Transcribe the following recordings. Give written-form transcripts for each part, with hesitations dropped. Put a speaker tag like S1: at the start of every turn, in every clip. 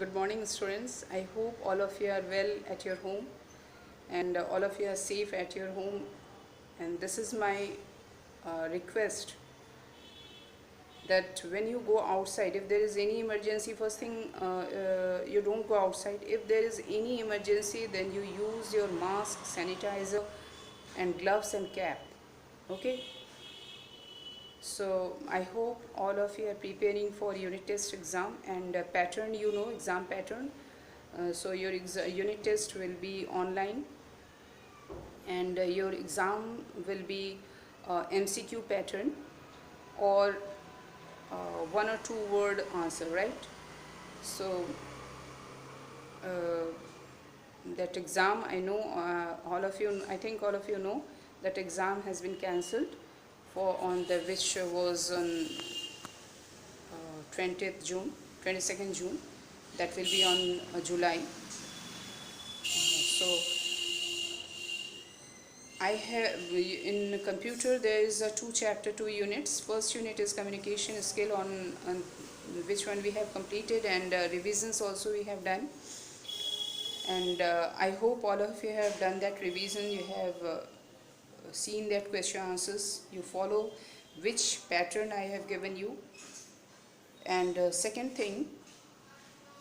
S1: Good morning, students. I hope all of you are well at your home and all of you are safe at your home. And this is my request that when you go outside, if there is any emergency, first thing you don't go outside. If there is any emergency, then you use your mask, sanitizer, and gloves and cap. Okay? So I hope all of you are preparing for unit test exam and pattern, exam pattern. So your unit test will be online and your exam will be MCQ pattern or one or two word answer, right? So uh, that exam, I know I think all of you know that exam has been cancelled for on the which was on 20th June, 22nd June, that will be on July. So I have in computer there is a two chapter, two units. First unit is communication skill on which one we have completed, and revisions also we have done. And I hope all of you have done that revision. You have seen that question answers. You follow which pattern I have given you. And second thing,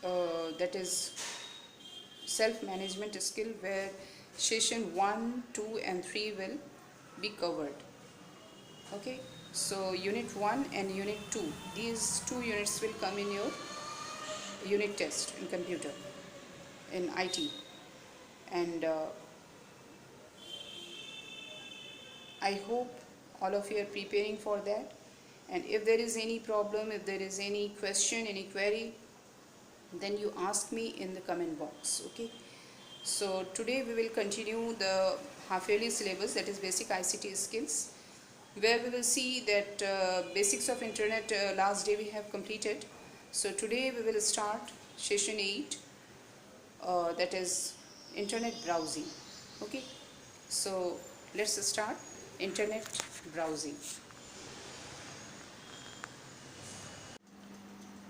S1: that is self-management skill, where session 1, 2 and 3 will be covered. Okay, so unit 1 and unit 2, these two units will come in your unit test in computer, in IT. And I hope all of you are preparing for that. And if there is any problem, if there is any question, any query, then you ask me in the comment box. Okay, so today we will continue the half-yearly syllabus, that is basic ICT skills, where we will see that basics of internet last day we have completed. So today we will start session 8, that is internet browsing. Okay, so let's start internet browsing.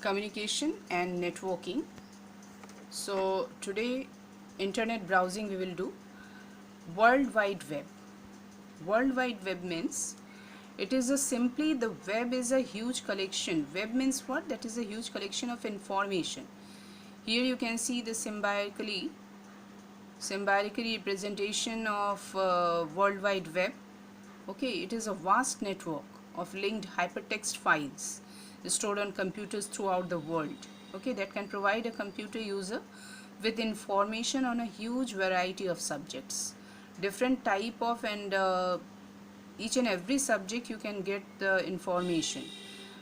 S1: Communication and networking. So today internet browsing we will do. World Wide Web. World Wide Web means it is simply the web is a huge collection. Web means what? That is a huge collection of information. Here you can see the symbolically representation of World Wide Web. Okay, it is a vast network of linked hypertext files stored on computers throughout the world. Okay, that can provide a computer user with information on a huge variety of subjects, different type of, and each and every subject you can get the information.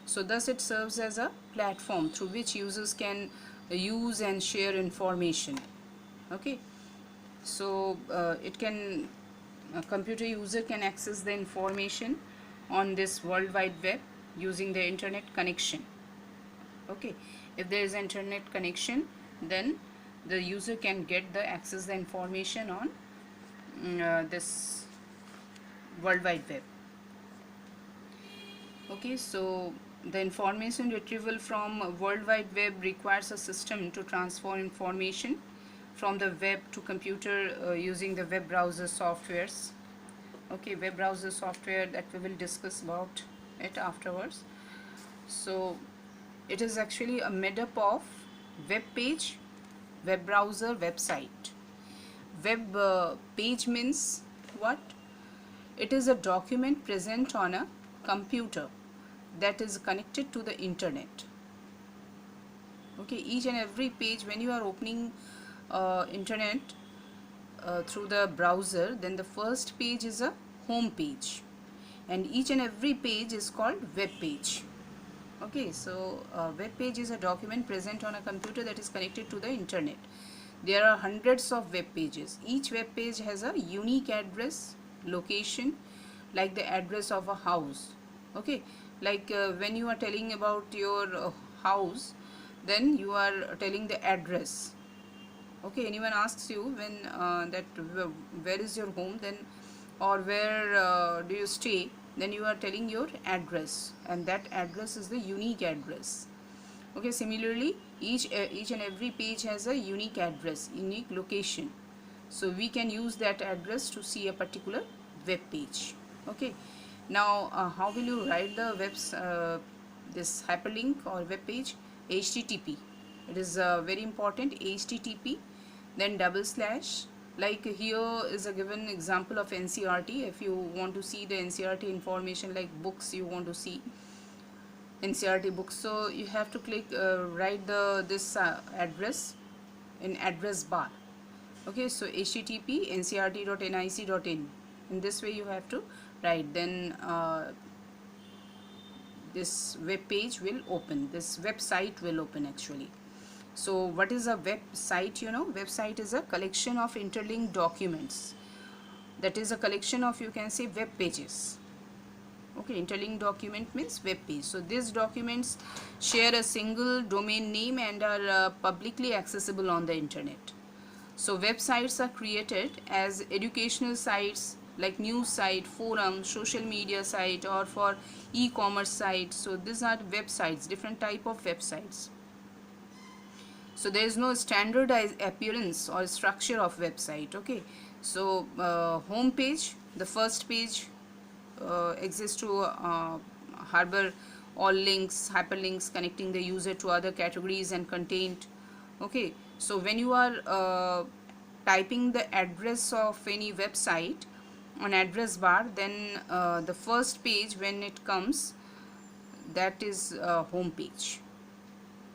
S1: So thus it serves as a platform through which users can use and share information. Okay, so a computer user can access the information on this World Wide Web using the internet connection. Okay, if there is internet connection, then the user can get the access the information on this World Wide Web. Okay, so the information retrieval from World Wide Web requires a system to transfer information from the web to computer using the web browser softwares. Okay, web browser software, that we will discuss about it afterwards. So it is actually a made up of web page, web browser, website. Web page means what? It is a document present on a computer that is connected to the internet. Okay, each and every page, when you are opening internet through the browser, then the first page is a home page, and each and every page is called web page. Okay, so web page is a document present on a computer that is connected to the internet. There are hundreds of web pages. Each web page has a unique address, location, like the address of a house. Okay, like when you are telling about your house, then you are telling the address. Okay, anyone asks you when that where is your home, then or where do you stay, then you are telling your address, and that address is the unique address. Okay, similarly each and every page has a unique address, unique location, so we can use that address to see a particular web page. Okay, now how will you write the this hyperlink or web page? HTTP, it is very important. HTTP, then double slash, like here is a given example of NCERT. If you want to see the NCERT information like books, you want to see NCERT books, so you have to click write this address in address bar. Okay, so http ncert.nic.in, in this way you have to write, then this web page will open, this website will open actually. So what is a website? You know, website is a collection of interlinked documents, that is a collection of, you can say, web pages. Okay, interlinked document means web page. So these documents share a single domain name and are publicly accessible on the internet. So websites are created as educational sites like news site, forum, social media site, or for e-commerce site. So these are websites, different type of websites. So there is no standardized appearance or structure of website. Okay, so home page, the first page exists to harbor all links, hyperlinks connecting the user to other categories and content. Okay, so when you are typing the address of any website on address bar, then the first page when it comes, that is home page.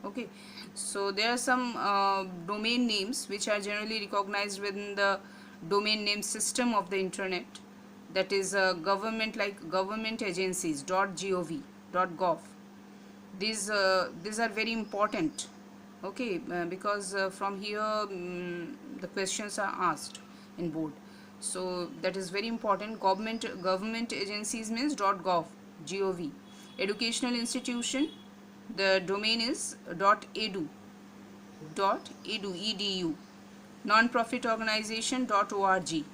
S1: Okay, so there are some domain names which are generally recognized within the domain name system of the internet, that is government, like government agencies .gov. These are very important. Okay, because from here the questions are asked in board, so that is very important. Government agencies means .gov. Educational institution, the domain is .edu. .edu. Non-profit organization .org.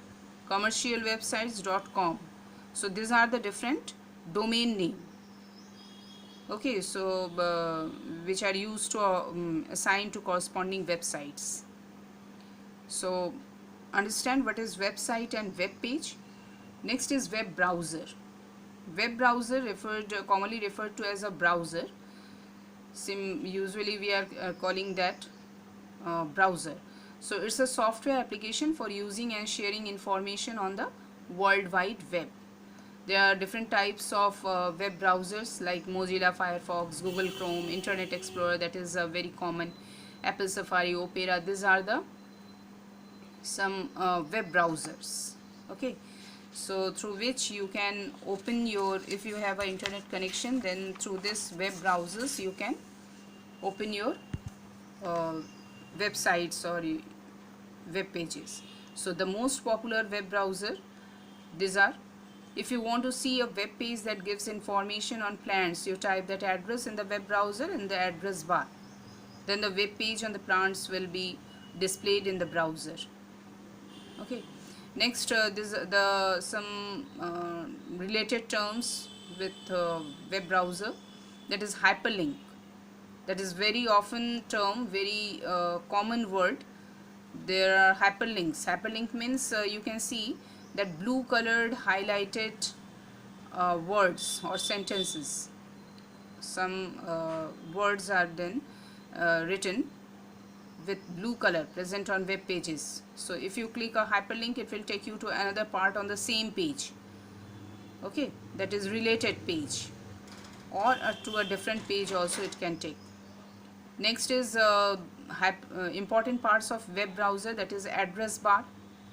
S1: Commercial websites .com. So these are the different domain name. Okay, so which are used to assign to corresponding websites. So understand what is website and web page. Next is web browser. Web browser commonly referred to as a browser. Usually we are calling that browser. So it's a software application for using and sharing information on the World Wide Web. There are different types of web browsers like Mozilla Firefox, Google Chrome, Internet Explorer, that is very common, Apple Safari, Opera. These are the some web browsers. Okay, so through which you can open your, if you have an internet connection, then through this web browsers you can open your websites or web pages. So the most popular web browser, these are, if you want to see a web page that gives information on plants, you type that address in the web browser in the address bar, then the web page on the plants will be displayed in the browser. Okay, next some related terms with web browser, that is hyperlink. That is very often term, very common word. There are hyperlinks. Hyperlink means you can see that blue colored highlighted words or sentences. Some words are then written with blue color present on web pages. So if you click a hyperlink, it will take you to another part on the same page. Okay, that is related page, or to a different page also it can take. Next is important parts of web browser, that is address bar.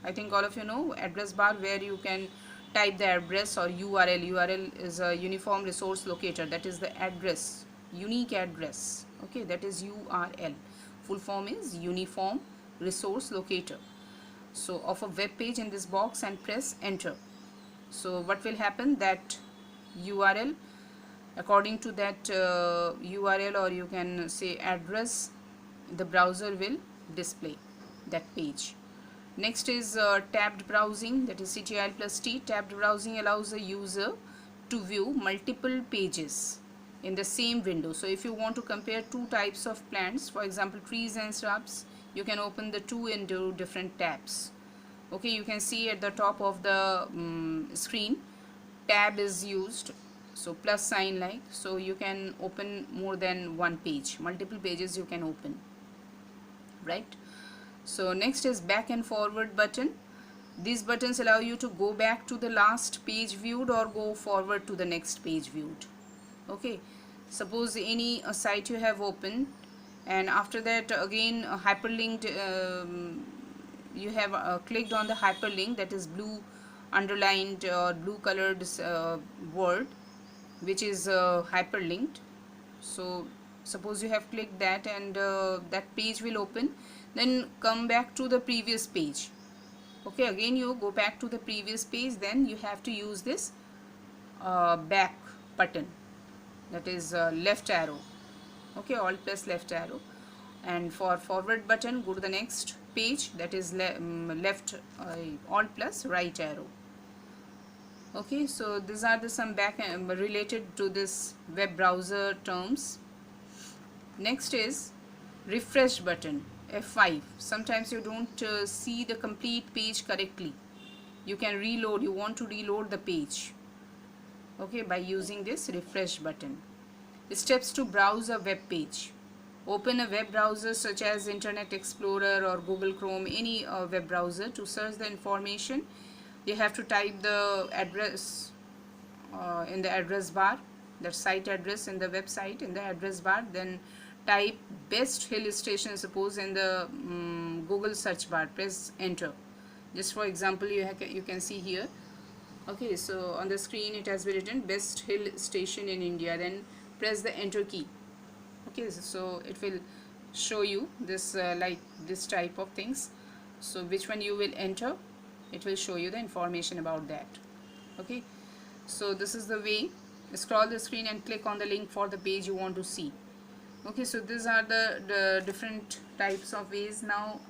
S1: I think all of you know address bar, where you can type the address or URL. URL is a uniform resource locator, that is the address, unique address. Okay, that is URL. Full form is uniform resource locator. So of a web page in this box and press enter. So what will happen, that URL, according to that URL, or you can say address, the browser will display that page. Next is tabbed browsing, that is CTRL plus T. Tabbed browsing allows the user to view multiple pages in the same window. So if you want to compare two types of plants, for example trees and shrubs, you can open the two into different tabs. Okay, you can see at the top of the screen tab is used, so plus sign like, so you can open more than one page, multiple pages you can open, right? So next is back and forward button. These buttons allow you to go back to the last page viewed or go forward to the next page viewed. Okay, suppose any site you have opened and after that again hyperlinked, you have clicked on the hyperlink, that is blue underlined or blue colored word which is hyperlinked. So suppose you have clicked that and that page will open, then come back to the previous page. Okay, again you go back to the previous page, then you have to use this back button, that is left arrow. Okay, alt plus left arrow. And for forward button, go to the next page, that is left alt plus right arrow. Okay, so these are the some back related to this web browser terms. Next is refresh button, F5. Sometimes you don't see the complete page correctly, you can reload, you want to reload the page, okay, by using this refresh button. Steps to browse a web page. Open a web browser such as Internet Explorer or Google Chrome, any web browser. To search the information, you have to type the address in the address bar, the site address in the website in the address bar, then type best hill station, suppose in the Google search bar, press enter. Just for example, you can see here. Okay, so on the screen it has been written best hill station in India, then press the enter key. Okay, so it will show you this like this type of things. So which one you will enter, it will show you the information about that. Okay, so this is the way. Scroll the screen and click on the link for the page you want to see. Okay, so these are the different types of ways now